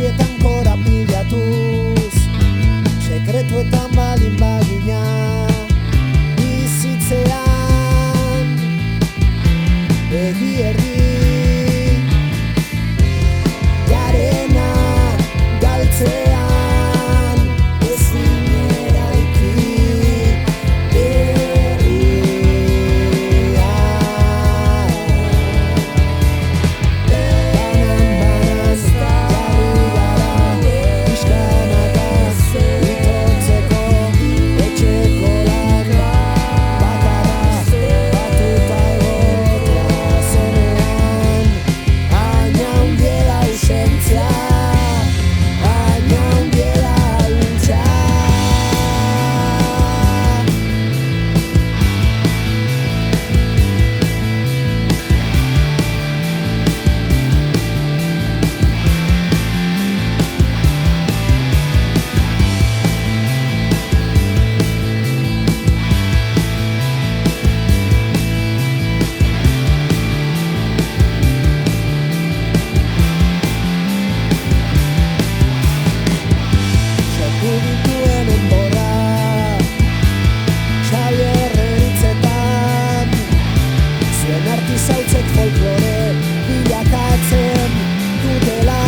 begietan korapilatuz, sekretuetan balin bagina bizitzean begi erdi garena galtzean ezin eraiki berria. Banan-banan jarri gara pixkanaka itotzeko etxeko lana bakarra batuta egotea zenean. Haina hundiela ausentzia, haina hundiela ahultzea. Sortu gintuen enborra Xabierren hitzetan, zuen artizautzek folklore bilakatzen dutela.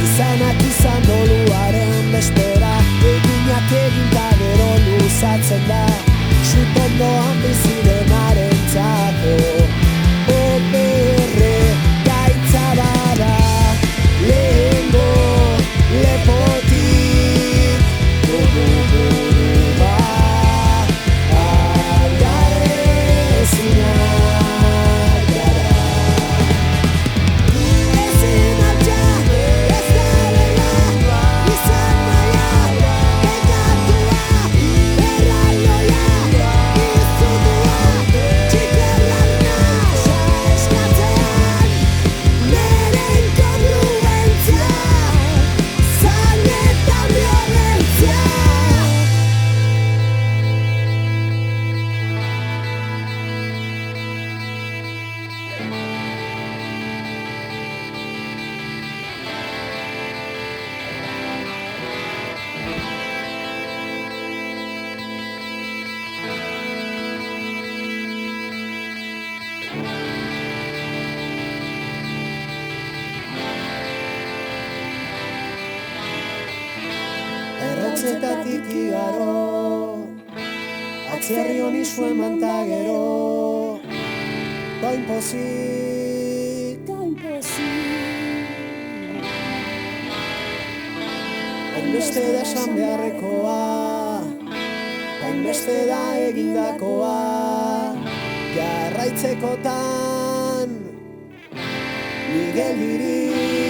Izanak izan doluaren bestera, eginak egin ta gero luzatzen da, sutondoan bizi denarentzako. Operre gaitza bada, lehengo lepotik dugu burua aldaezinak gara. Ezin altxa ez da dela, izan naia bekatua, erraldoia izutua, txikerlarna eskatzean, nere inkongruentzia, zanetan violentzia. Errotzetatik igaro, atzerri honi zuen manta gero, gain pozik, hainbeste da esan beharrekoa, hainbeste da egindakoa, jarraitzekotan Miguel Iriz